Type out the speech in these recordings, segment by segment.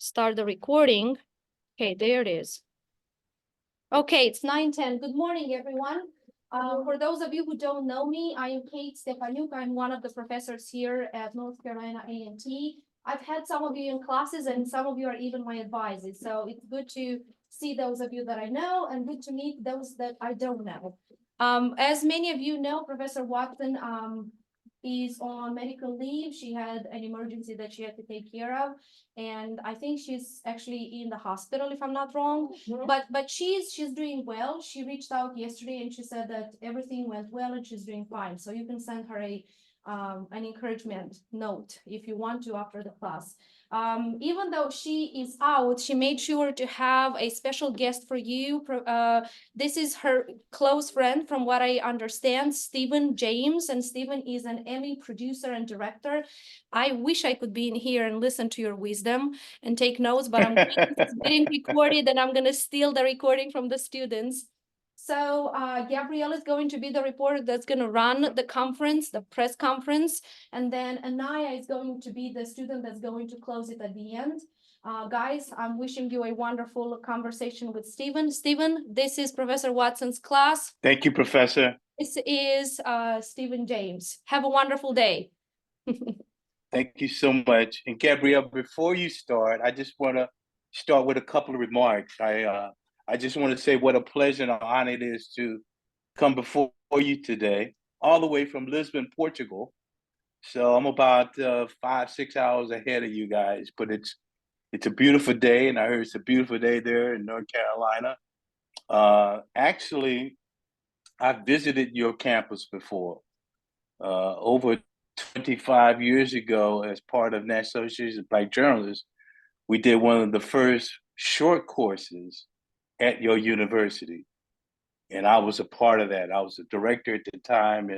start the recording. Okay, there it is. Okay, it's 9:10. Good morning, everyone. For those of you who don't know me, I am Kate Stefanuk. I'm one of the professors here at North Carolina A&T. I've had some of you in classes and some of you are even my advisors. So it's good to see those of you that I know and good to meet those that I don't know. As many of you know, Professor Watson is on medical leave. She had an emergency that she had to take care of. And I think she's actually in the hospital, if I'm not wrong. But she's doing well. She reached out yesterday and she said that everything went well and she's doing fine. So you can send her an encouragement note if you want to after the class. Even though she is out, she made sure to have a special guest for you. This is her close friend, from what I understand, Stephen James, and Stephen is an Emmy producer and director. I wish I could be in here and listen to your wisdom and take notes, but I'm getting recorded and I'm going to steal the recording from the students. So Gabrielle is going to be the reporter that's going to run the conference, the press conference, and then Anaya is going to be the student that's going to close it at the end. Guys, I'm wishing you a wonderful conversation with Stephen. Stephen, this is Professor Watson's class. Thank you, Professor. This is Stephen James. Have a wonderful day. Thank you so much. And Gabrielle, before you start, I just want to start with a couple of remarks. I just want to say what a pleasure and an honor it is to come before you today, all the way from Lisbon, Portugal. So I'm about 5-6 hours ahead of you guys, but it's a beautiful day, and I heard it's a beautiful day there in North Carolina. Actually, I've visited your campus before. Over 25 years ago, as part of National Association of Black Journalists, we did one of the first short courses at your university. And I was a part of that. I was a director at the time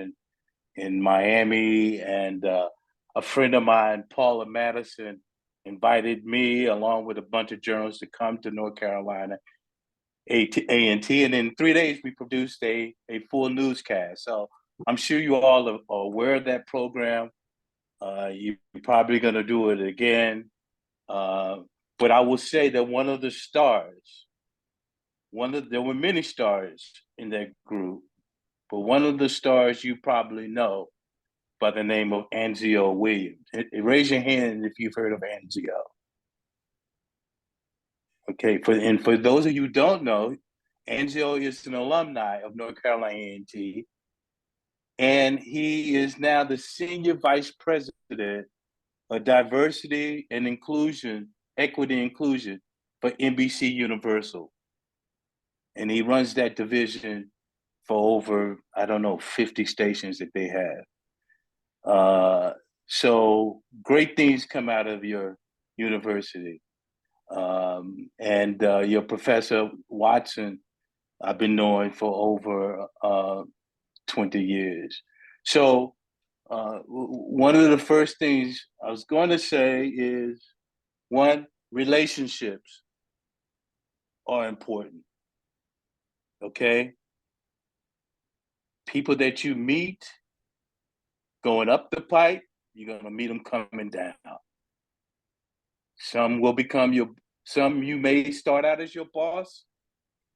in Miami, and a friend of mine, Paula Madison, invited me along with a bunch of journalists to come to North Carolina A&T, and in 3 days we produced a full newscast. So I'm sure you all are aware of that program. You're probably going to do it again. But I will say that one of the stars, there were many stars in that group, but one of the stars you probably know by the name of Anzio Williams. Raise your hand if you've heard of Anzio. Okay, for those of you who don't know, Anzio is an alumni of North Carolina A&T, and he is now the Senior Vice President of Diversity and Inclusion, Equity and Inclusion for NBC Universal. And he runs that division for over, 50 stations that they have. So great things come out of your university. And your Professor Watson, I've been knowing for over 20 years. So one of the first things I was going to say is, one, relationships are important, okay? People that you meet going up the pipe, you're going to meet them coming down. Some you may start out as your boss,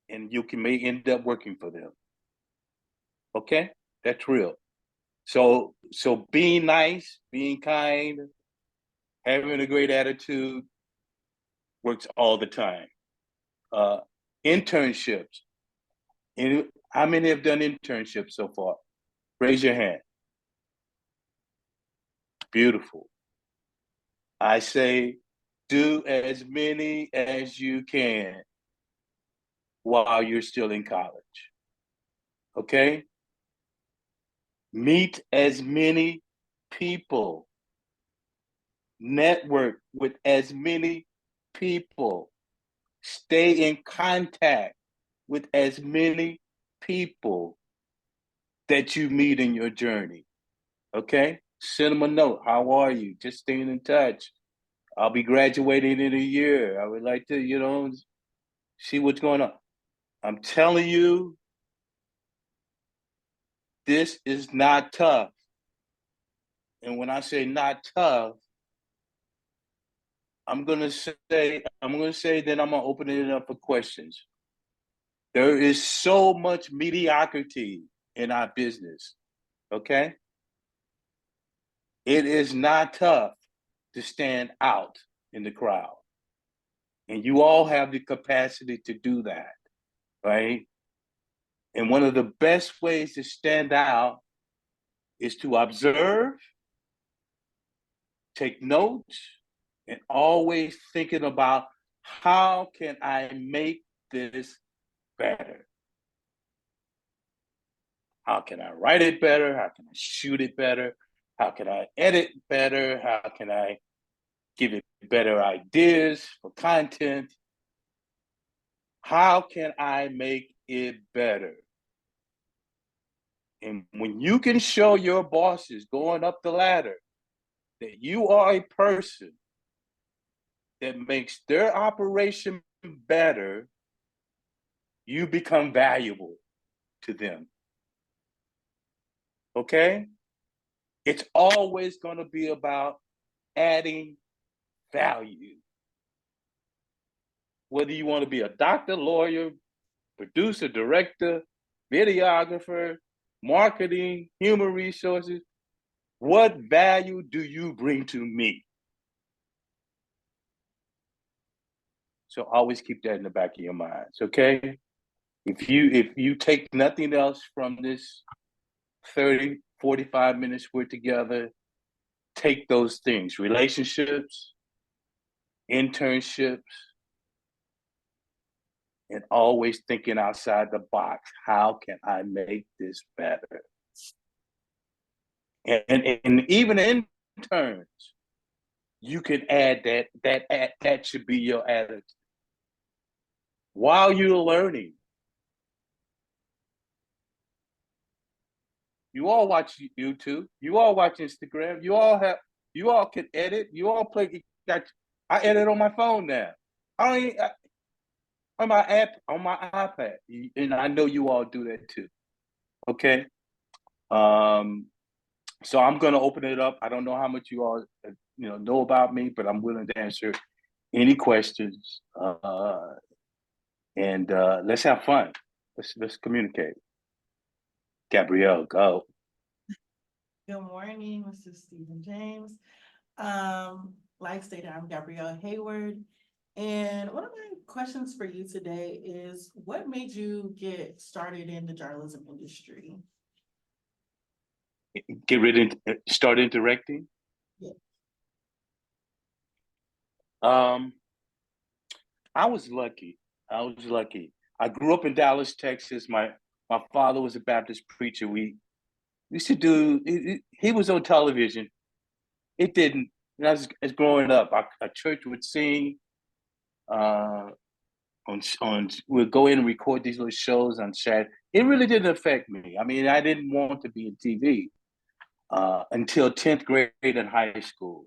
and you may end up working for them. Okay? That's real. So being nice, being kind, having a great attitude works all the time. Internships. How many have done internships so far? Raise your hand. Beautiful. I say do as many as you can while you're still in college. Okay? Meet as many people. Network with as many people. Stay in contact with as many people that you meet in your journey. Okay? Send them a note. How are you? Just staying in touch. I'll be graduating in a year. I would like to, see what's going on. I'm telling you, this is not tough. And when I say not tough, I'm gonna say, then I'm gonna open it up for questions. There is so much mediocrity in our business. Okay, it is not tough to stand out in the crowd, and you all have the capacity to do that, right? And one of the best ways to stand out is to observe, take notes, and always thinking about how can I make this better? How can I write it better? How can I shoot it better? How can I edit better? How can I give it better ideas for content? How can I make it better? And when you can show your bosses going up the ladder that you are a person that makes their operation better, you become valuable to them. Okay? It's always going to be about adding value. Whether you want to be a doctor, lawyer, producer, director, videographer, marketing, human resources, what value do you bring to me? So always keep that in the back of your minds, okay? If you take nothing else from this 30, 45 minutes we're together, take those things: relationships, internships, and always thinking outside the box. How can I make this better? And even interns, you can add that should be your attitude. While you're learning, you all watch YouTube, you all watch Instagram, you all can edit, you all play. I edit on my phone now. I don't even, on my app, on my iPad, and I know you all do that too. Okay, um, so I'm gonna open it up. I don't know how much you all know about me, but I'm willing to answer any questions. And let's have fun. Let's communicate. Gabrielle, go. Good morning, Mr. Stephen James. Like stated, I'm Gabrielle Hayward. And one of my questions for you today is what made you get started in the journalism industry? Start in directing. Yeah. I was lucky. I was lucky. I grew up in Dallas, Texas. My father was a Baptist preacher. We used to do. He was on television. It didn't. As growing up, our church would sing. Uh, on we'd go in and record these little shows on Saturday. It really didn't affect me. I mean, I didn't want to be in TV until 10th grade in high school.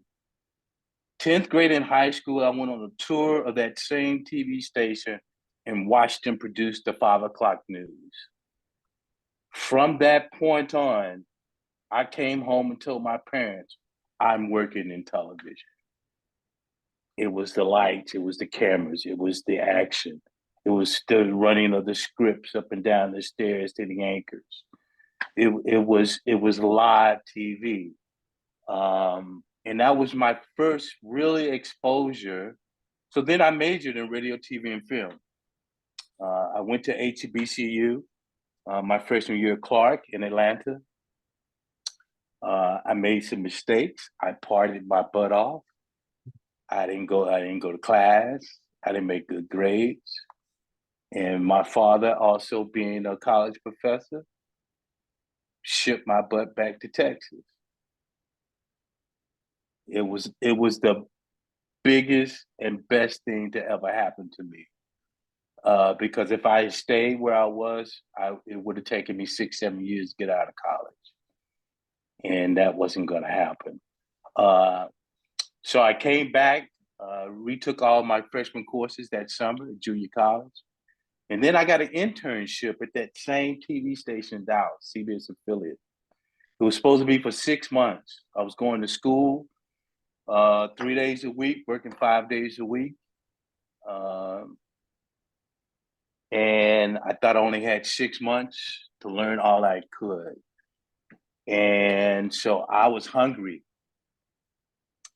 10th grade in high school, I went on a tour of that same TV station and watched them produce the 5 o'clock news. From that point on, I came home and told my parents, I'm working in television. It was the lights, it was the cameras, it was the action, it was the running of the scripts up and down the stairs to the anchors. It was live TV. And that was my first really exposure. So then I majored in radio, TV, and film. I went to HBCU my freshman year at Clark in Atlanta. I made some mistakes. I partied my butt off. I didn't go to class. I didn't make good grades. And my father, also being a college professor, shipped my butt back to Texas. It was the biggest and best thing to ever happen to me. Because if I had stayed where I was, it would have taken me 6, 7 years to get out of college, and that wasn't going to happen. So I came back, retook all my freshman courses that summer at junior college, and then I got an internship at that same TV station in Dallas, CBS affiliate. It was supposed to be for 6 months. I was going to school. 3 days a week, working 5 days a week. And I thought I only had 6 months to learn all I could. And so I was hungry.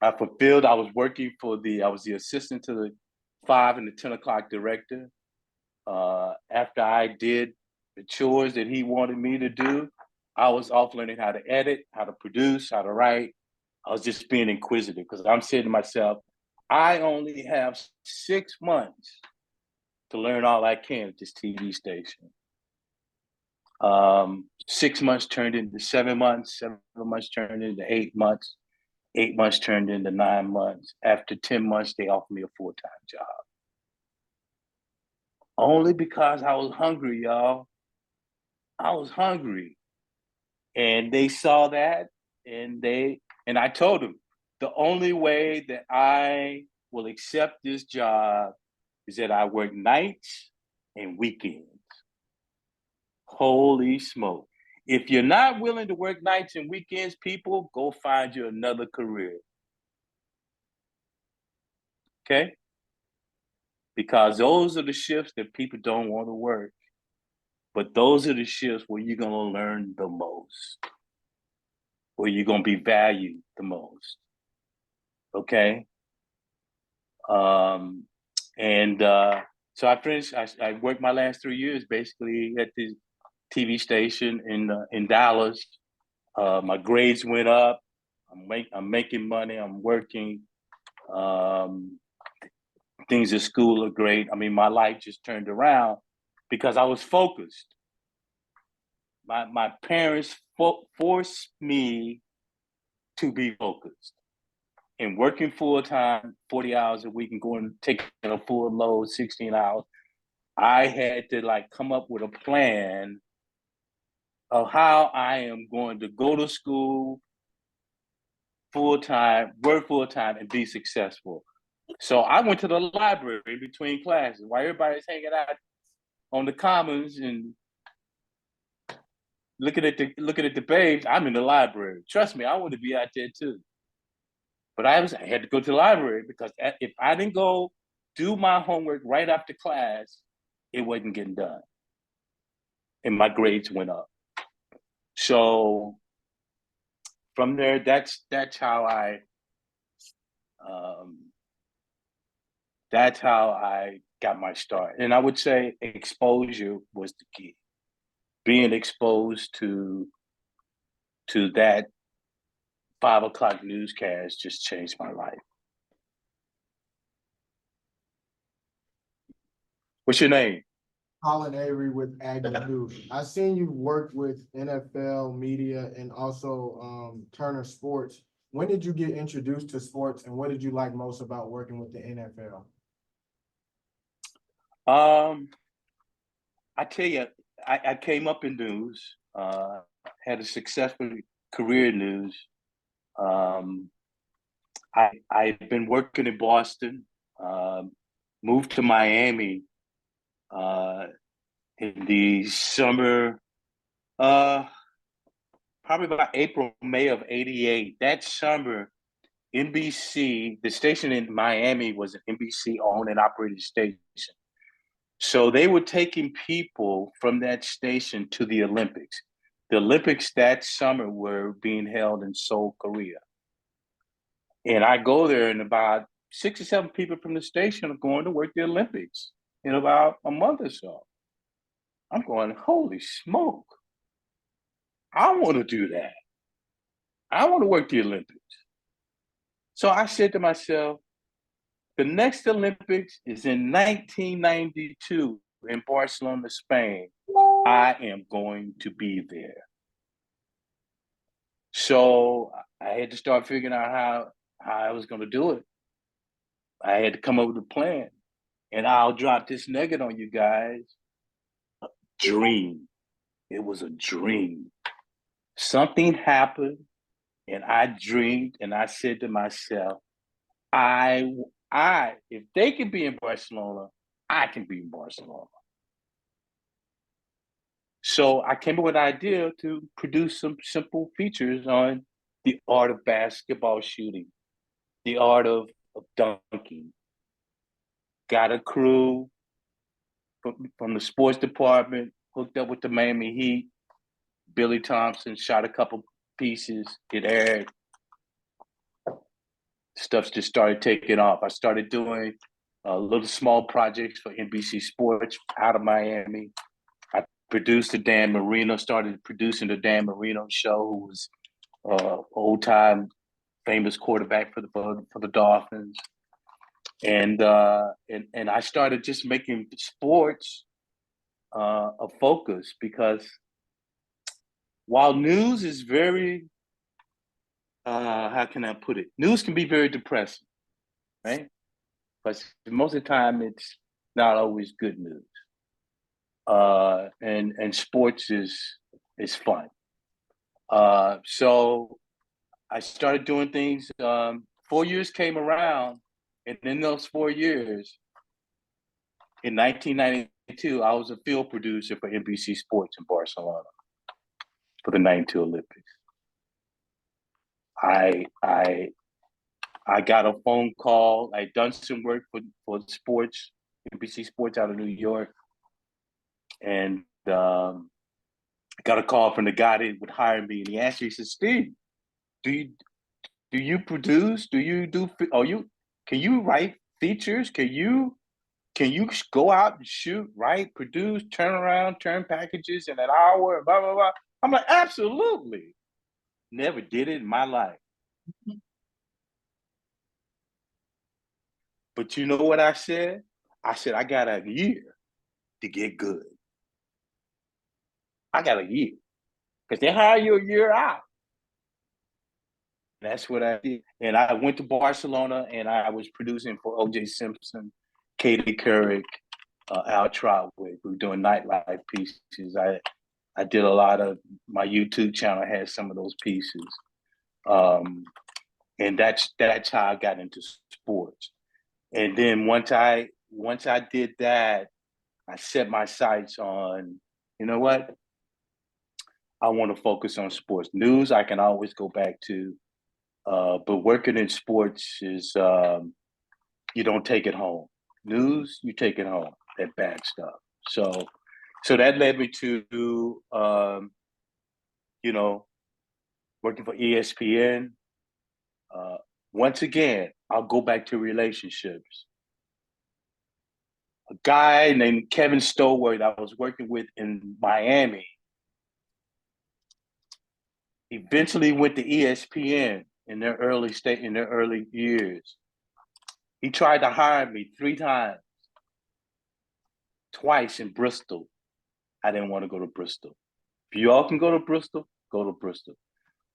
I was working I was the assistant to the 5 and the 10 o'clock director. After I did the chores that he wanted me to do, I was off learning how to edit, how to produce, how to write. I was just being inquisitive because I'm saying to myself, I only have 6 months to learn all I can at this TV station. 6 months turned into 7 months, 7 months turned into 8 months, 8 months turned into 9 months. After 10 months, they offered me a full-time job. Only because I was hungry, y'all. I was hungry. And they saw that and I told them the only way that I will accept this job is that I work nights and weekends. Holy smoke. If you're not willing to work nights and weekends, people, go find you another career. Okay? Because those are the shifts that people don't want to work. But those are the shifts where you're going to learn the most, where you're going to be valued the most. Okay? So I finished, I worked my last 3 years basically at the TV station in Dallas. My grades went up. I'm making money. I'm working. Things at school are great. I mean, my life just turned around because I was focused. My parents forced me to be focused. And working full time, 40 hours a week, and going taking a full load, 16 hours, I had to come up with a plan of how I am going to go to school full time, work full time, and be successful. So I went to the library in between classes while everybody's hanging out on the commons and looking at the babes. I'm in the library. Trust me, I want to be out there too. But I had to go to the library because if I didn't go do my homework right after class, it wasn't getting done. And my grades went up. So from there, that's how I got my start. And I would say exposure was the key. Being exposed to that 5 o'clock newscast just changed my life. What's your name? Colin Avery with Aggie News. I seen you work with NFL media and also Turner Sports. When did you get introduced to sports, and what did you like most about working with the NFL? I tell you, I came up in news, had a successful career in news. I've been working in Boston, moved to Miami in the summer, probably about April, May of '88. That summer, NBC, the station in Miami was an NBC owned and operated station. So they were taking people from that station to the Olympics. The Olympics that summer were being held in Seoul, Korea. And I go there, and about 6 or 7 people from the station are going to work the Olympics in about a month or so. I'm going, holy smoke. I want to do that. I want to work the Olympics. So I said to myself, the next Olympics is in 1992 in Barcelona, Spain. I am going to be there. So I had to start figuring out how I was going to do it. I had to come up with a plan. And I'll drop this nugget on you guys. Dream. It was a dream. Something happened, and I dreamed, and I said to myself, if they can be in Barcelona, I can be in Barcelona. So I came up with an idea to produce some simple features on the art of basketball shooting. the art of dunking. Got a crew from the sports department, hooked up with the Miami Heat. Billy Thompson shot a couple pieces. It aired. Stuff just started taking off. I started doing little small projects for NBC Sports out of Miami. I produced the Dan Marino, started producing the Dan Marino show, who was old time famous quarterback for the Dolphins. And I started just making sports a focus, because while news is very how can I put it? News can be very depressing, right? But most of the time, it's not always good news. And sports is fun. So I started doing things. 4 years came around, and in those 4 years, in 1992, I was a field producer for NBC Sports in Barcelona for the '92 Olympics. I got a phone call. I'd done some work for sports, NBC Sports out of New York, and got a call from the guy that would hire me. And he asked me, he said, "Steve, do you produce? Do you do? Can you write features? Can you go out and shoot, write, produce, turn around, turn packages in an hour, blah blah blah?" I'm like, "Absolutely." Never did it in my life. But you know what I said? I said, I got a year to get good. I got a year. Because they hire you a year out. That's what I did. And I went to Barcelona, and I was producing for O.J. Simpson, Katie Couric, Al Trotwood. We were doing nightlife pieces. I did a lot of, my YouTube channel had some of those pieces. And that's how I got into sports. And then once I did that, I set my sights on, you know what? I want to focus on sports. News I can always go back to, but working in sports is you don't take it home. News, you take it home. That bad stuff. So that led me to you know, working for ESPN. Once again, I'll go back to relationships. A guy named Kevin Stowart I was working with in Miami eventually went to ESPN in their early years. He tried to hire me 3 times, twice in Bristol. I didn't want to go to Bristol. If you all can go to Bristol, go to Bristol.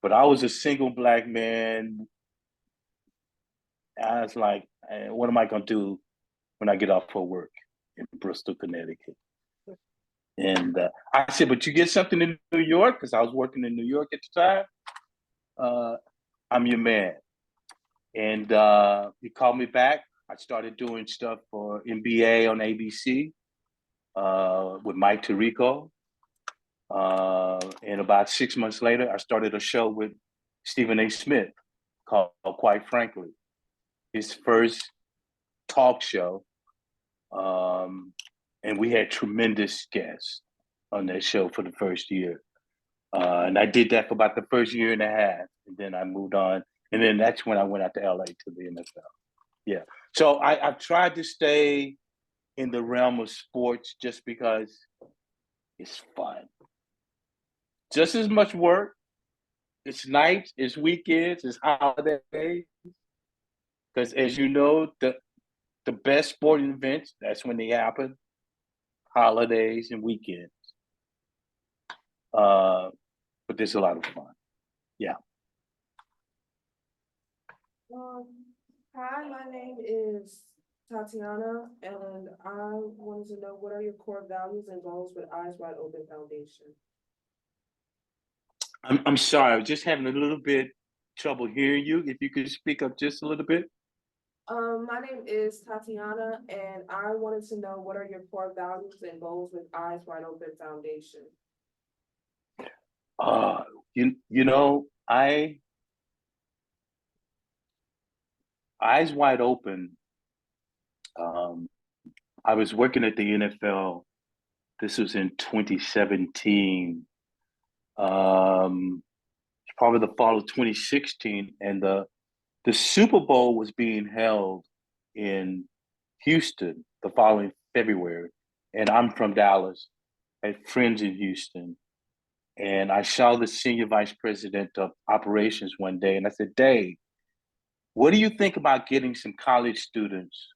But I was a single Black man. I was like, what am I going to do when I get off for work in Bristol, Connecticut? And I said, but you get something in New York? Because I was working in New York at the time. I'm your man. And he called me back. I started doing stuff for NBA on ABC with Mike Tirico. And about 6 months later, I started a show with Stephen A. Smith called Quite Frankly, his first talk show. And we had tremendous guests on that show for the first year. And I did that for about the first year and a half. And then I moved on. And then that's when I went out to LA to the NFL. Yeah. So I've tried to stay in the realm of sports just because it's fun. Just as much work. It's nights, it's weekends, it's holidays. Because as you know, the best sporting events, that's when they happen. Holidays and weekends. But there's a lot of fun. Yeah. Hi, my name is Tatiana, and I wanted to know what are your core values and goals with Eyes Wide Open Foundation? I'm sorry, I was just having a little bit trouble hearing you. If you could speak up just a little bit. My name is Tatiana, and I wanted to know what are your core values and goals with Eyes Wide Open Foundation? You know, Eyes Wide Open. I was working at the NFL. This was in 2017. Probably the fall of 2016, and the Super Bowl was being held in Houston the following February. And I'm from Dallas. I had friends in Houston. And I saw the senior vice president of operations one day, and I said, Dave, what do you think about getting some college students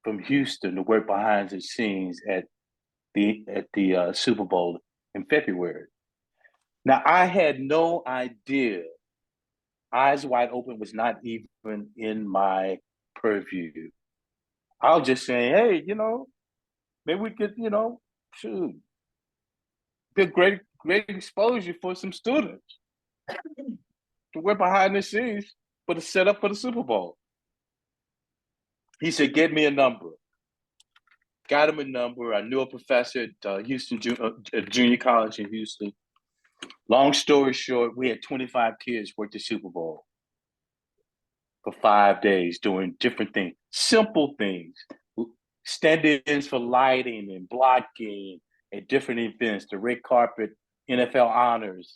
from Houston to work behind the scenes at the Super Bowl in February? Now, I had no idea. Eyes Wide Open was not even in my purview. I was just saying, hey, maybe we could, shoot, be a great exposure for some students to work behind the scenes for the setup for the Super Bowl. He said, get me a number. Got him a number. I knew a professor at Houston Junior College in Houston. Long story short, we had 25 kids work the Super Bowl for 5 days doing different things, simple things, stand-ins for lighting and blocking at different events, the red carpet, NFL honors,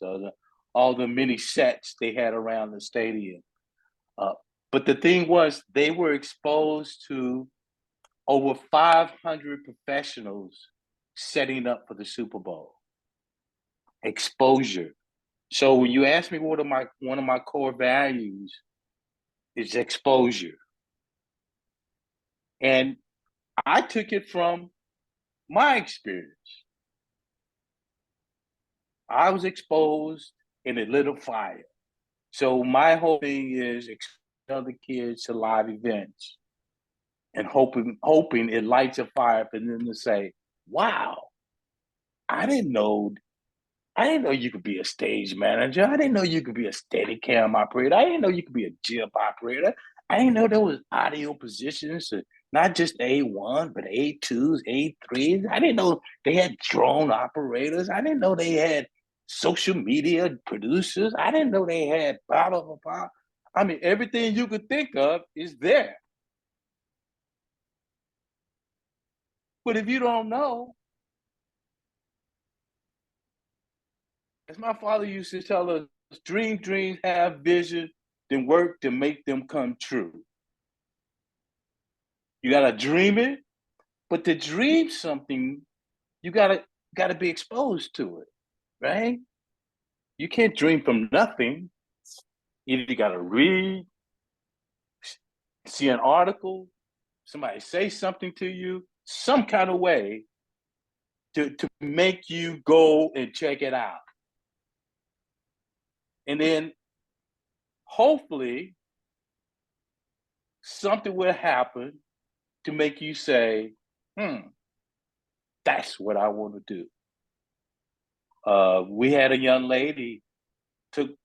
all the many sets they had around the stadium. But the thing was, they were exposed to over 500 professionals setting up for the Super Bowl. Exposure. So when you ask me one of my core values is exposure. And I took it from my experience. I was exposed and it lit a fire. So my whole thing is expose other kids to live events and hoping it lights a fire for them to say, wow, I didn't know you could be a stage manager. I didn't know you could be a steady cam operator. I didn't know you could be a jib operator. I didn't know there was audio positions, not just A1, but A2s, A3s. I didn't know they had drone operators. I didn't know they had social media producers. I didn't know they had blah, blah, blah, blah. I mean, everything you could think of is there. But if you don't know, as my father used to tell us, dream dreams, have vision, then work to make them come true. You gotta dream it, but to dream something, you gotta be exposed to it, right? You can't dream from nothing. Either you gotta read, see an article, somebody say something to you, some kind of way to make you go and check it out. And then hopefully something will happen to make you say, that's what I want to do. We had a young lady from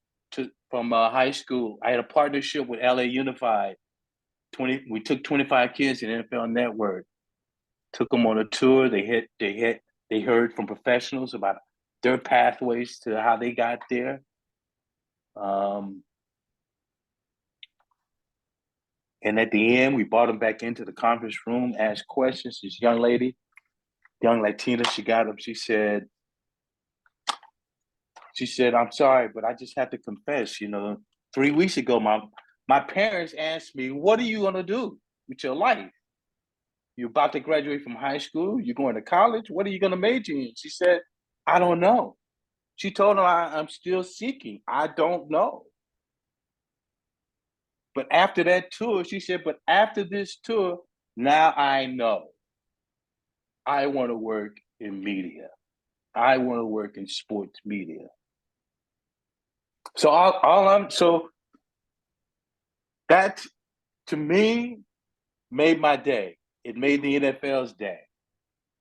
high school. I had a partnership with LA Unified. We took 25 kids in NFL Network, took them on a tour. They heard from professionals about their pathways to how they got there. And at the end, we brought them back into the conference room, asked questions. This young lady, young Latina, she got up. She said, I'm sorry, but I just have to confess, 3 weeks ago, my parents asked me, what are you going to do with your life? You're about to graduate from high school. You're going to college. What are you going to major in? She said, I don't know. She told them, I'm still seeking. I don't know. But after that tour, she said, but after this tour, now I know. I want to work in media. I want to work in sports media. So that to me made my day. It made the NFL's day.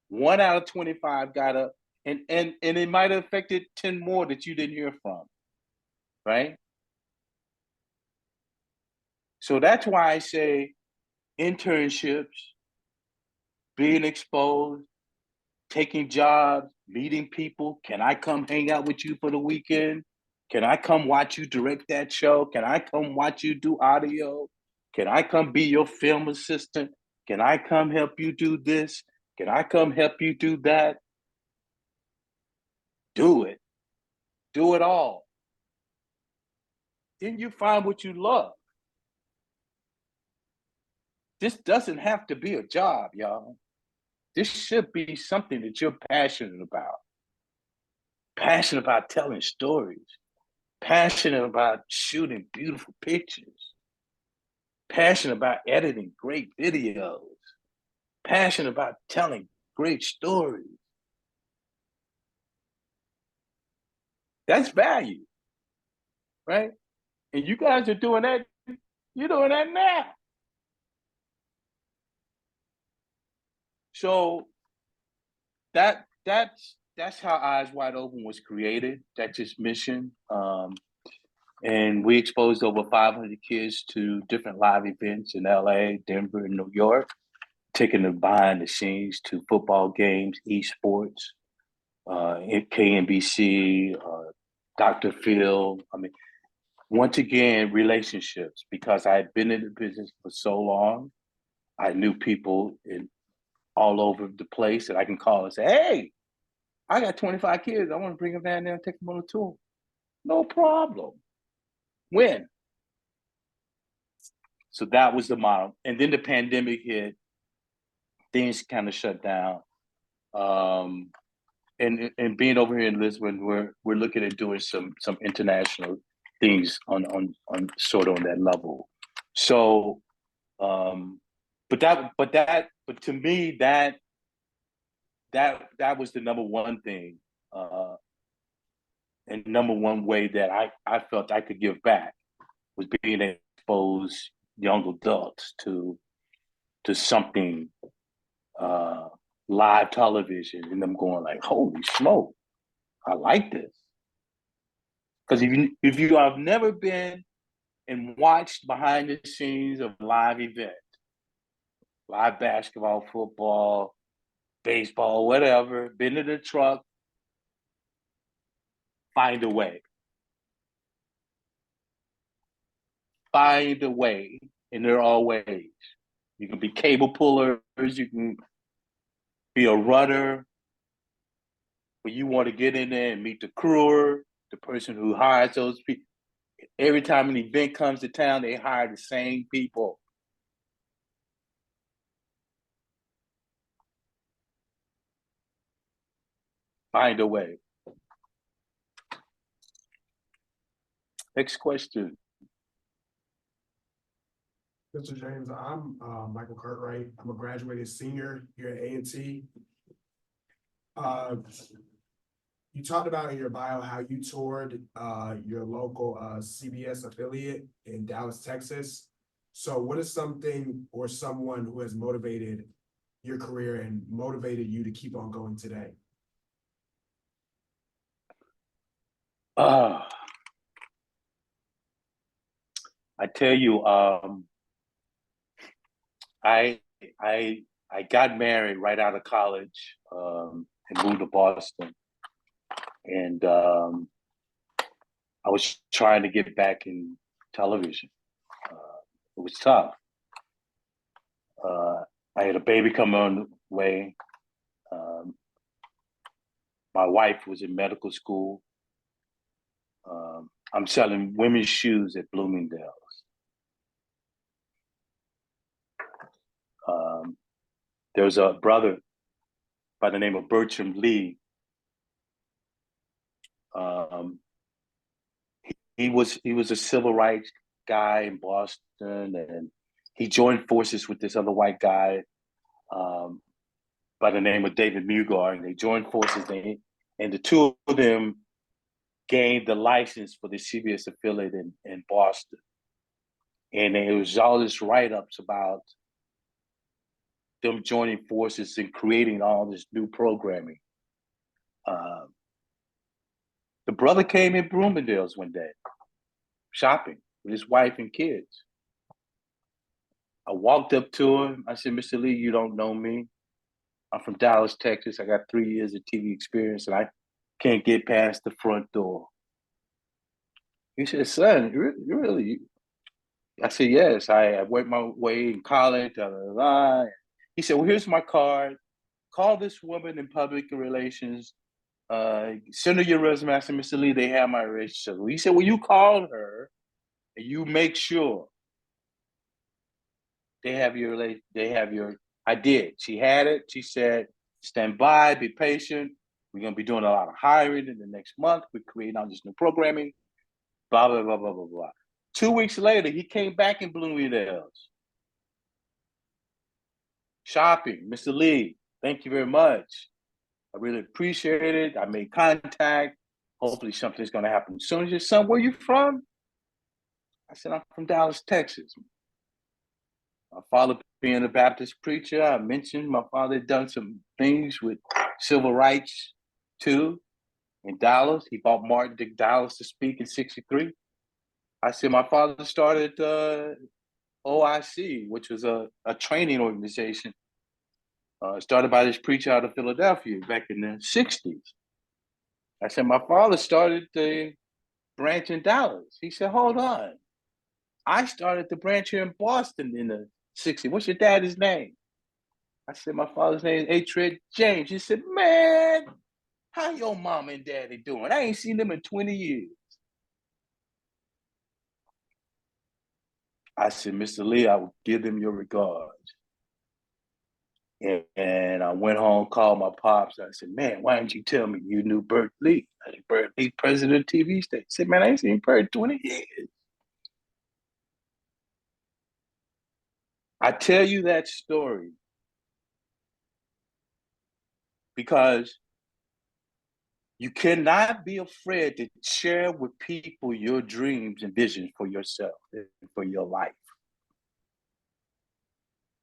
1 out of 25 got up, and it might have affected 10 more that you didn't hear from, right? So that's why I say internships, being exposed, taking jobs, meeting people. Can I come hang out with you for the weekend? Can I come watch you direct that show? Can I come watch you do audio? Can I come be your film assistant? Can I come help you do this? Can I come help you do that? Do it. Do it all. Then you find what you love. This doesn't have to be a job, y'all. This should be something that you're passionate about. Passionate about telling stories. Passionate about shooting beautiful pictures. Passionate about editing great videos. Passionate about telling great stories. That's value, right? And you guys are doing that. You're doing that now. So that's how Eyes Wide Open was created. That's its mission. And we exposed over 500 kids to different live events in LA, Denver, and New York, taking them behind the scenes to football games, esports, KNBC, Dr. Phil. I mean, once again, relationships, because I had been in the business for so long. I knew people all over the place that I can call and say, hey, I got 25 kids. I want to bring them down there and take them on a tour. No problem. When? So that was the model. And then the pandemic hit, things kind of shut down. And being over here in Lisbon, we're looking at doing some international things on sort of on that level. So but to me that was the number one thing, and number one way that I felt I could give back was being able to expose young adults to something, live television, and them going like, holy smoke, I like this. Because if you have never been and watched behind the scenes of a live event, live basketball, football, baseball, whatever, been in the truck, find a way. Find a way, and there are ways. You can be cable pullers, you can be a rudder, but you want to get in there and meet the crewer, the person who hires those people. Every time an event comes to town, they hire the same people. Find a way. Next question. Mr. James, I'm Michael Cartwright. I'm a graduated senior here at A&T. You talked about in your bio how you toured your local CBS affiliate in Dallas, Texas. So what is something or someone who has motivated your career and motivated you to keep on going today? I tell you, I got married right out of college, and moved to Boston, and I was trying to get back in television. It was tough. I had a baby coming on the way. My wife was in medical school. I'm selling women's shoes at Bloomingdale's. There's a brother by the name of Bertram Lee. He was a civil rights guy in Boston, and he joined forces with this other white guy by the name of David Mugar, and they joined forces. And the two of them gained the license for the CBS affiliate in Boston. And there was all this write-ups about them joining forces and creating all this new programming. The brother came in Bloomingdale's one day, shopping with his wife and kids. I walked up to him. I said, Mr. Lee, you don't know me. I'm from Dallas, Texas. I got 3 years of TV experience, and I can't get past the front door. He said, son, you really, I said, yes, I worked my way in college, da, da, da. He said, well, here's my card. Call this woman in public relations. Send her your resume. I said, Mr. Lee, they have my relationship. He said, well, you call her and you make sure they have your, I did. She had it. She said, stand by, be patient. We're going to be doing a lot of hiring in the next month. We're creating all this new programming, blah, blah, blah, blah, blah, blah. 2 weeks later, he came back in Bloomingdale's. Shopping, Mr. Lee, thank you very much. I really appreciate it. I made contact. Hopefully something's going to happen soon. He said, son, where you from? I said, I'm from Dallas, Texas. My father being a Baptist preacher, I mentioned my father had done some things with civil rights too in Dallas. He brought Martin to Dallas to speak in '63. I said, my father started OIC, which was a training organization started by this preacher out of Philadelphia back in the '60s. I said, my father started the branch in Dallas. He said, hold on. I started the branch here in Boston in the '60s. What's your daddy's name? I said, my father's name is H. James. He said, man, how your mom and daddy doing? I ain't seen them in 20 years. I said, Mr. Lee, I will give them your regards. And I went home, called my pops. I said, man, why didn't you tell me you knew Bert Lee? I said, Bert Lee, president of TV station. He said, man, I ain't seen Bert in 20 years. I tell you that story because you cannot be afraid to share with people your dreams and visions for yourself and for your life.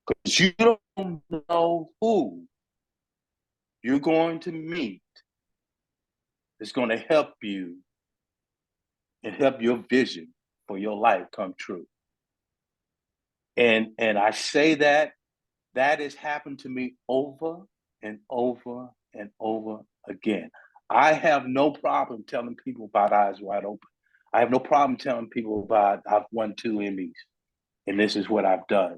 Because you don't know who you're going to meet is going to help you and help your vision for your life come true. And I say that has happened to me over and over and over again. I have no problem telling people about Eyes Wide Open. I have no problem telling people about I've won 2 Emmys and this is what I've done.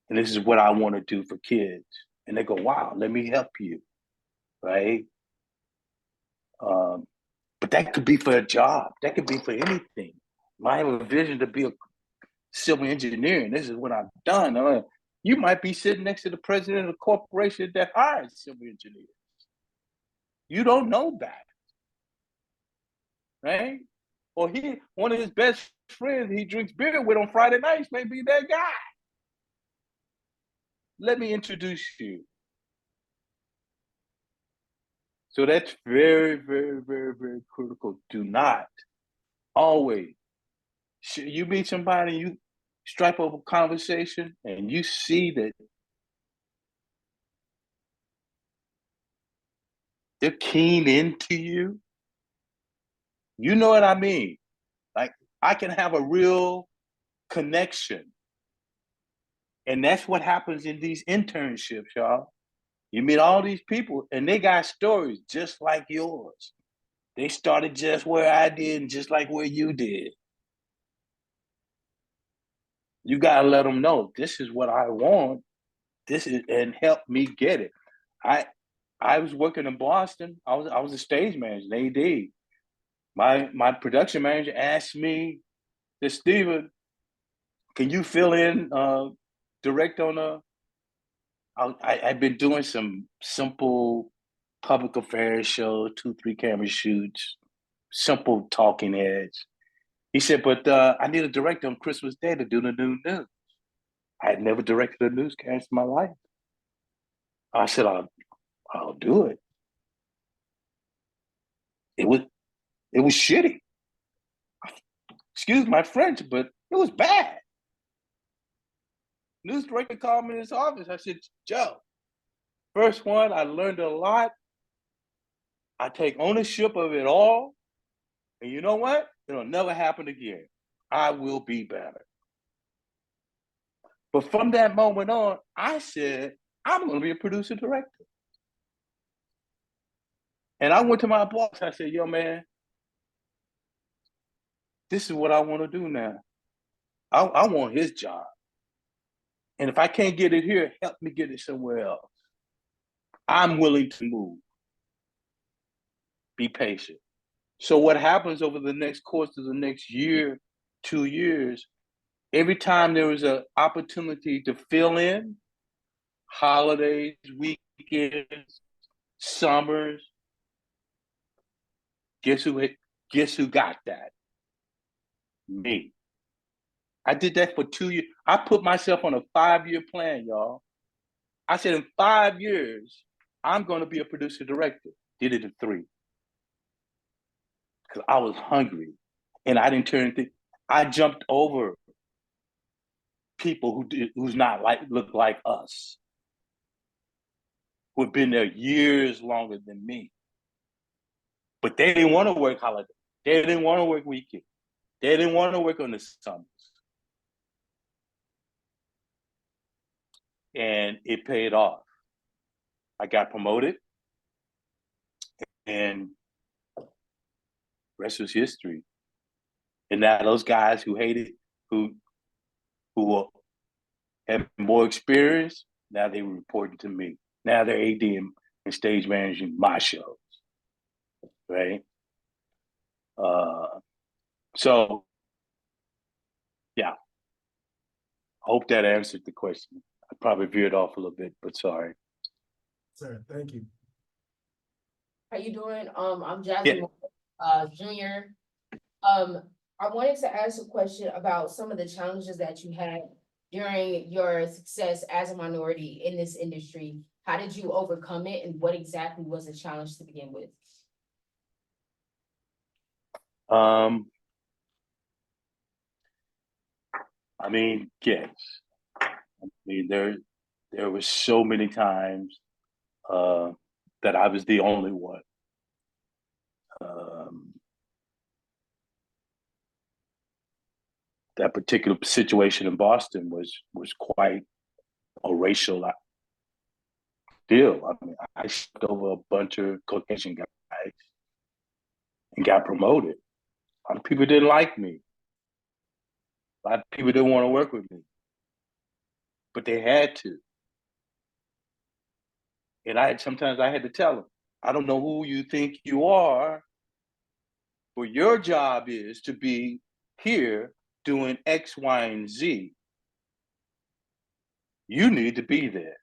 And this is what I want to do for kids. And they go, wow, let me help you, right? But that could be for a job. That could be for anything. I have a vision to be a civil engineer, and this is what I've done. You might be sitting next to the president of a corporation that hires civil engineers. You don't know that, right? Or one of his best friends he drinks beer with on Friday nights may be that guy. Let me introduce you. So that's very, very, very, very critical. Do not always. You meet somebody, you strike up a conversation, and you see that they're keen into you. You know what I mean? Like, I can have a real connection. And that's what happens in these internships, y'all. You meet all these people, and they got stories just like yours. They started just where I did and just like where you did. You got to let them know, this is what I want. This is, and help me get it. I was working in Boston. I was a stage manager, an AD. My production manager asked me, said, Steven, can you fill in, direct on I've been doing some simple public affairs shows, 2-3 camera shoots, simple talking heads. He said, but I need a director on Christmas Day to do the new news. I had never directed a newscast in my life. I said, I'll do it. It was shitty. Excuse my French, but it was bad. News director called me in his office. I said, Joe, first one, I learned a lot. I take ownership of it all. And you know what? It'll never happen again. I will be better. But from that moment on, I said, I'm going to be a producer director. And I went to my boss. I said, yo, man, this is what I want to do now. I want his job. And if I can't get it here, help me get it somewhere else. I'm willing to move. Be patient. So what happens over the next course of the next year, 2 years, every time there was an opportunity to fill in, holidays, weekends, summers, guess who got that? Me. I did that for 2 years. I put myself on a 5-year plan, y'all. I said in 5 years, I'm going to be a producer director. Did it in 3. Because I was hungry and I didn't turn things. I jumped over people who's not look like us, who've been there years longer than me. But they didn't want to work holiday. They didn't want to work weekend. They didn't want to work on the summers. And it paid off. I got promoted, and rest was history. And now those guys who hated, who had more experience, now they were reporting to me. Now they're AD and stage managing my shows, right? So, yeah. Hope that answered the question. I probably veered off a little bit, but sorry. Sir, thank you. How you doing? I'm Jasmine, Junior. I wanted to ask a question about some of the challenges that you had during your success as a minority in this industry. How did you overcome it, and what exactly was the challenge to begin with? I mean, yes. I mean, there was so many times that I was the only one. That particular situation in Boston was quite a racial deal. I mean, I stepped over a bunch of Caucasian guys and got promoted. A lot of people didn't like me. A lot of people didn't want to work with me, but they had to. And sometimes I had to tell them, I don't know who you think you are, but your job is to be here doing X, Y, and Z. You need to be there.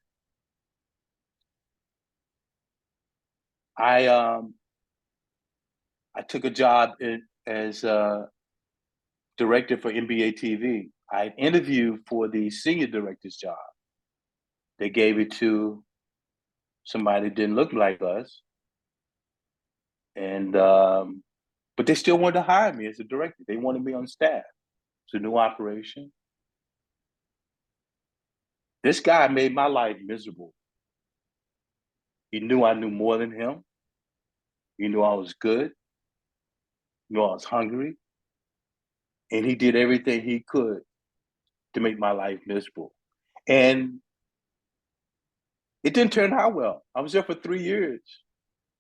I took a job as director for NBA TV. I interviewed for the senior director's job. They gave it to somebody that didn't look like us, and but they still wanted to hire me as a director. They wanted me on staff. It's a new operation. This guy made my life miserable. He knew I knew more than him. He knew I was good. He knew I was hungry. And he did everything he could to make my life miserable. And it didn't turn out well. I was there for 3 years,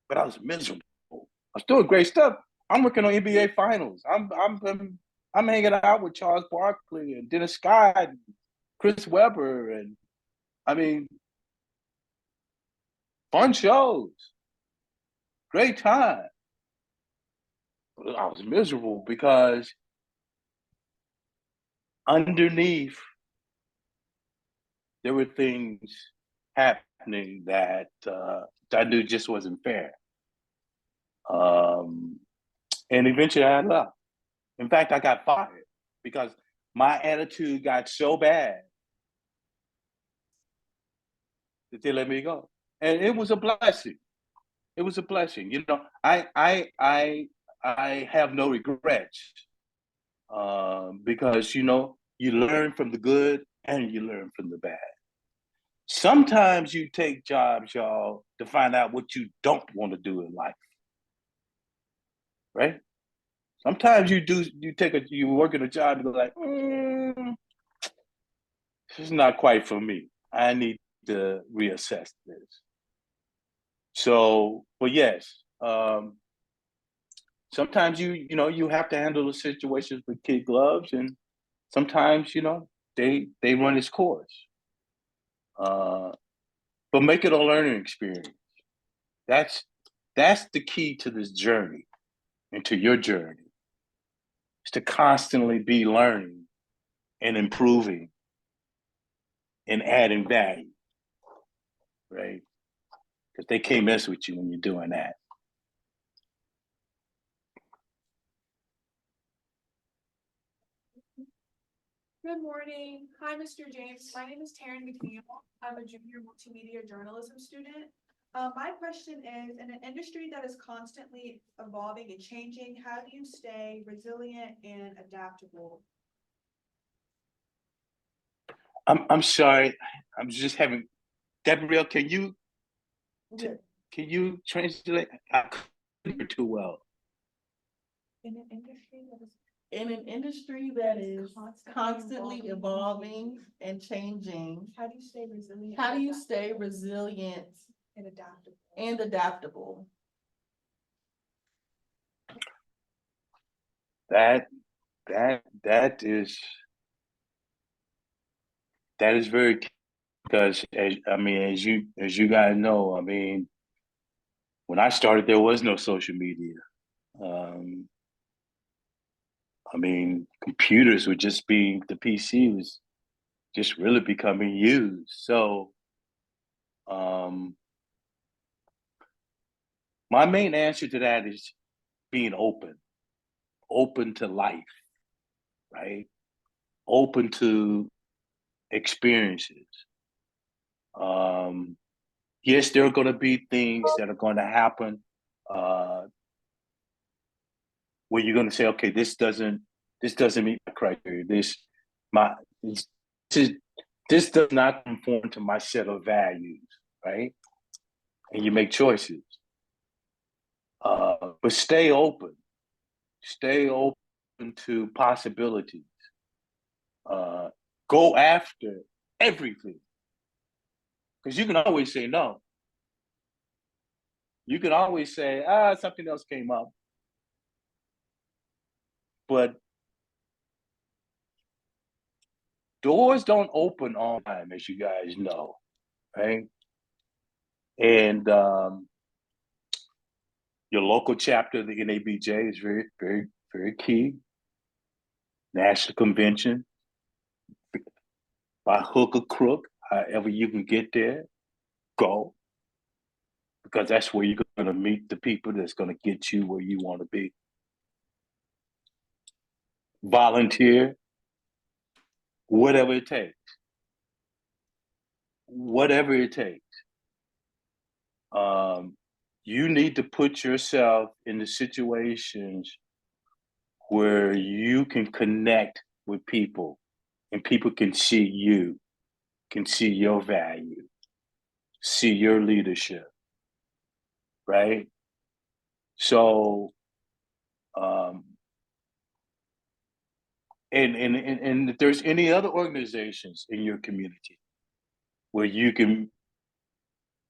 but I was miserable. I was doing great stuff. I'm working on NBA finals. I'm hanging out with Charles Barkley and Dennis Scott and Chris Webber, and I mean, fun shows, great time. But I was miserable because underneath there were things happening that I knew just wasn't fair. And eventually I left. In fact, I got fired because my attitude got so bad that they let me go. And it was a blessing. It was a blessing. You know, I have no regrets because, you know, you learn from the good and you learn from the bad. Sometimes you take jobs, y'all, to find out what you don't want to do in life. Right? Sometimes you work in a job and you're like, this is not quite for me. I need to reassess this. So, but yes, sometimes you have to handle the situations with kid gloves, and sometimes they run its course. But make it a learning experience. That's the key to this journey and to your journey. Is to constantly be learning and improving and adding value, right? Because they can't mess with you when you're doing that. Good morning. Hi, Mr. James. My name is Taryn McNeil. I'm a junior multimedia journalism student. My question is, in an industry that is constantly evolving and changing, how do you stay resilient and adaptable? I'm sorry. I'm just having Gabrielle. Yeah. Can you translate? I couldn't hear too well. In an industry that is In an industry that is constantly evolving and changing, how do you stay resilient? how do you stay resilient and adaptable? and adaptable? That that is very key, because as you guys know, I mean, when I started, there was no social media. Um, I mean, computers were just being the PC was just really becoming used. So, um, my main answer to that is being open to life, right? Open to experiences. Um, yes, there are going to be things that are going to happen uh, where you're going to say, okay, this doesn't meet my criteria. My this is this does not conform to my set of values, right? And you make choices. But stay open to possibilities. Uh, go after everything, because you can always say no. You can always say, something else came up. But doors don't open all the time, as you guys know, right? And your local chapter of the NABJ is very, very, very key. National convention, by hook or crook, however you can get there, go. Because that's where you're going to meet the people that's going to get you where you want to be. Volunteer, whatever it takes. Whatever it takes. You need to put yourself in the situations where you can connect with people and people can see you, can see your value, see your leadership, right? So, um, and if there's any other organizations in your community where you can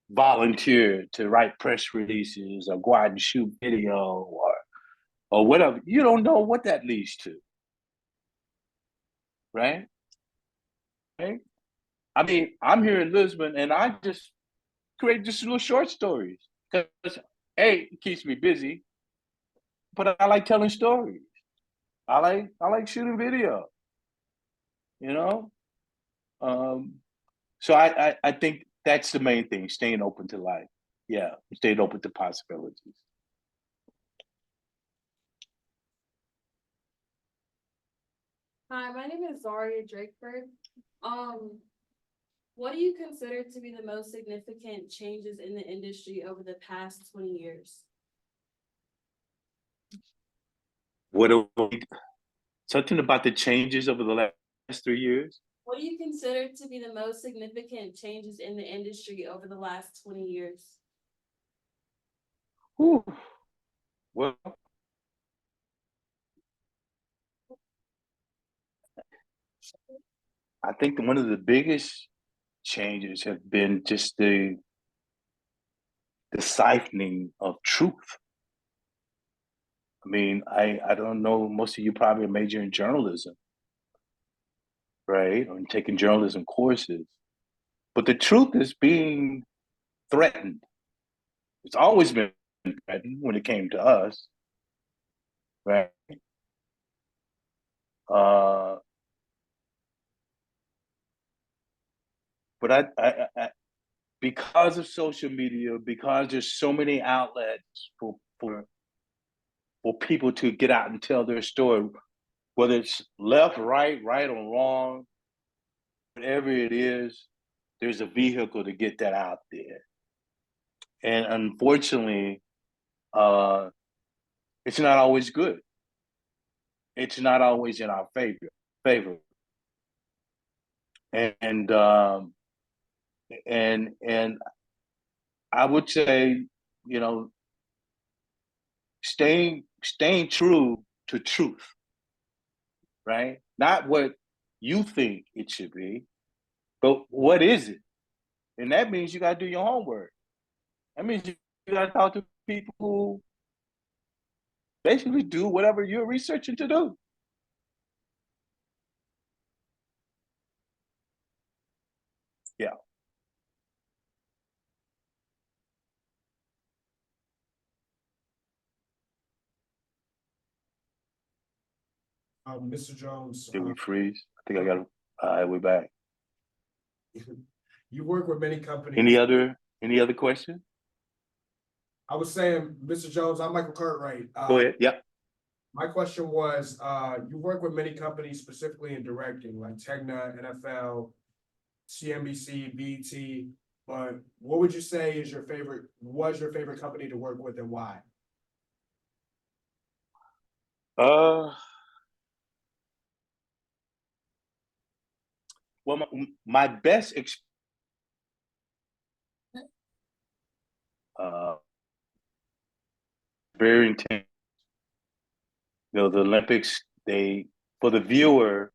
volunteer to write press releases or go out and shoot video or whatever, you don't know what that leads to, right? Right? I mean, I'm here in Lisbon and I just create just little short stories because A, it keeps me busy, but I like telling stories. I like shooting video, you know? Um, so I think that's the main thing, staying open to life. Yeah, staying open to possibilities. Hi, my name is Zaria Drakeford. Um, what do you consider to be the most significant changes in the industry over the past 20 years? What are we, something about the changes over the last 3 years? What do you consider to be the most significant changes in the industry over the last 20 years? Whew. Well, I think one of the biggest changes have been just the siphoning of truth. I mean, I don't know, most of you probably are majoring in journalism, right? Or taking journalism courses. But the truth is being threatened. It's always been threatened when it came to us, right? Uh, but because of social media, because there's so many outlets for people to get out and tell their story, whether it's left, right or wrong, whatever it is, there's a vehicle to get that out there. And unfortunately, it's not always good. It's not always in our favor. And and I would say, you know, staying true to truth, right? Not what you think it should be, but what is it? And that means you got to do your homework. That means you got to talk to people who basically do whatever you're researching to do. Yeah. Mr. Jones, Did we freeze? I think I got it. All right, we're back. you work with many companies. Any other question? I was saying, Mr. Jones, I'm Michael Cartwright. Go ahead. Yeah. My question was, you work with many companies specifically in directing, like Tegna, NFL, CNBC, BT, but what would you say is was your favorite company to work with and why? Well, my best very intense. You know, the Olympics, for the viewer,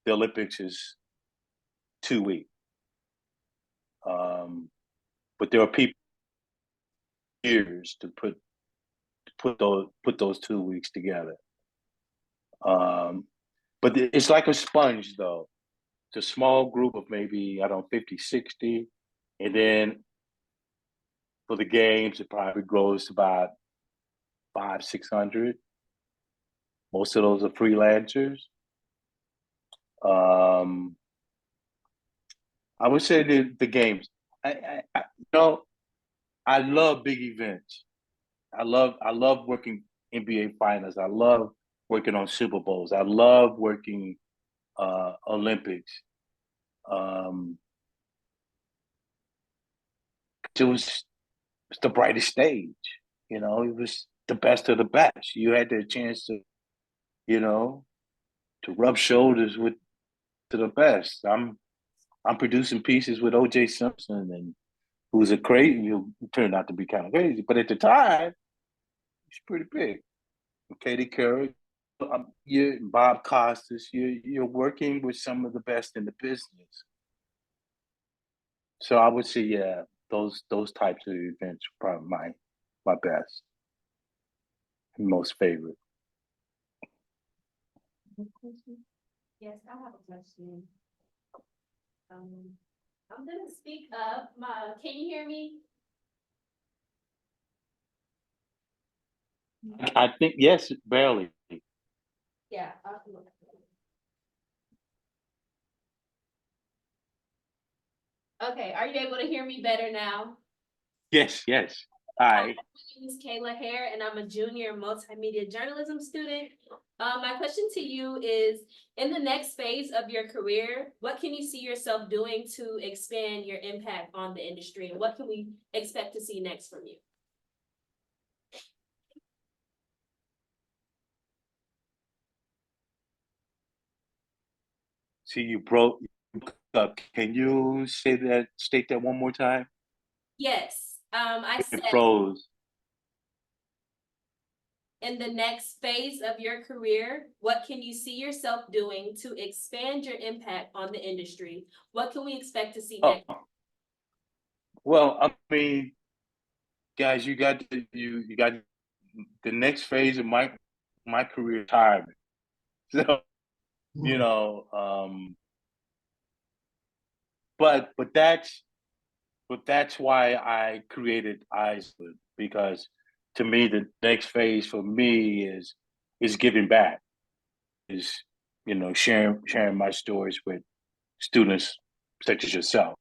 the Olympics is 2 weeks. But there are people years to put those 2 weeks together. But it's like a sponge, though. It's a small group of maybe, I don't know, 50, 60. And then for the games, it probably grows to about 500, 600. Most of those are freelancers. I would say the games. I love big events. I love working NBA finals. I love working on Super Bowls. I love working Olympics. It was the brightest stage. You know, it was the best of the best. You had the chance to, you know, to rub shoulders with to the best. I'm producing pieces with O.J. Simpson, and who's a crazy, who turned out to be kind of crazy, but at the time, he's pretty big. Katie Couric, you Bob Costas, you're working with some of the best in the business. So I would say, yeah, those types of events are probably my best, most favorite. Yes, I have a question. I'm gonna speak up. Can you hear me? I think yes, barely. Yeah. Okay, are you able to hear me better now? Yes. Hi. My name is Kayla Hare, and I'm a junior multimedia journalism student. My question to you is, in the next phase of your career, what can you see yourself doing to expand your impact on the industry? And what can we expect to see next from you? See, you broke up. Can you state that one more time? Yes, I It said, froze. in the next phase of your career, what can you see yourself doing to expand your impact on the industry? What can we expect to see next? Well, I mean, guys, you got the next phase of my my career retirement. So, you Mhm. know, but that's why I created Iceland, because to me the next phase for me is giving back, is, you know, sharing my stories with students such as yourself.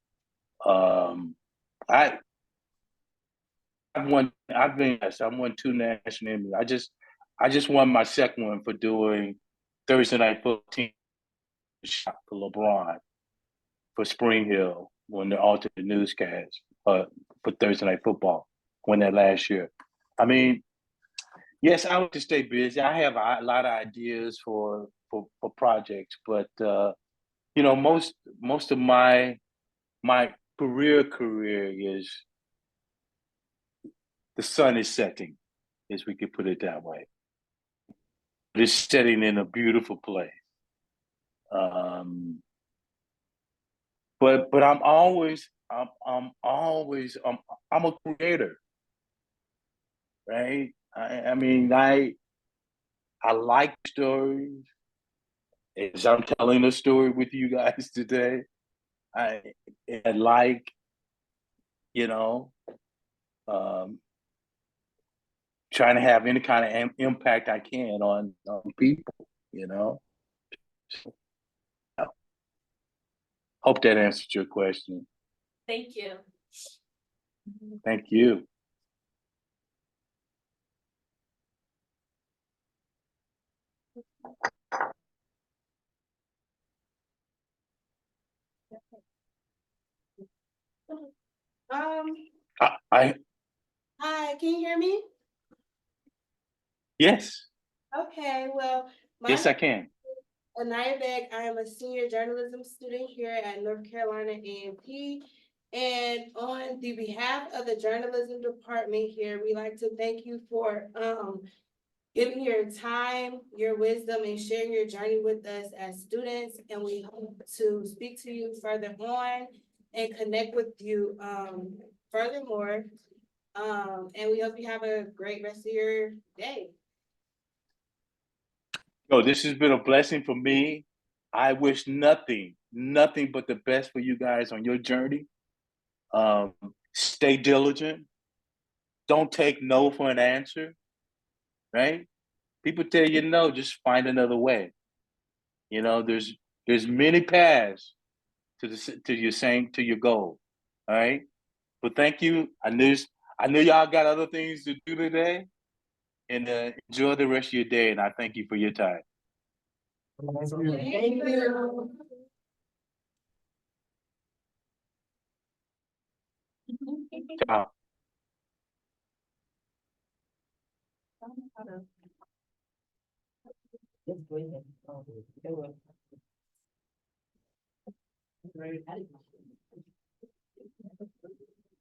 Um, I I've been, yes, I won two national Emmys. I just won my second one for doing Thursday Night Football team shot for LeBron for Spring Hill when they altered the newscast for Thursday Night Football. Won that last year. I mean, yes, I like to stay busy. I have a lot of ideas for projects, but you know, most of my career is the sun is setting, as we could put it that way. It's setting in a beautiful place. Um, but I'm a creator, right? I mean, I like stories. As I'm telling a story with you guys today, I I like, you know, um, trying to have any kind of impact I can on people, you know. So, yeah. Hope that answered your question. Thank you. Thank you. Um, I Hi, can you hear me? yes, Okay, well, my yes, I name can. is Anaya Beck. I am a senior journalism student here at North Carolina A&P. And on the behalf of the journalism department here, we like to thank you for giving your time, your wisdom, and sharing your journey with us as students. And we hope to speak to you further on and connect with you furthermore. And we hope you have a great rest of your day. No, this has been a blessing for me. I wish nothing but the best for you guys on your journey. Um, Stay diligent. Don't take no for an answer, right? People tell you no, just find another way. You know, there's many paths to your goal. All right. But thank you. I knew y'all got other things to do today, and enjoy the rest of your day. And I thank you for your time. Thank you. Thank you. Ciao.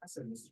I said this.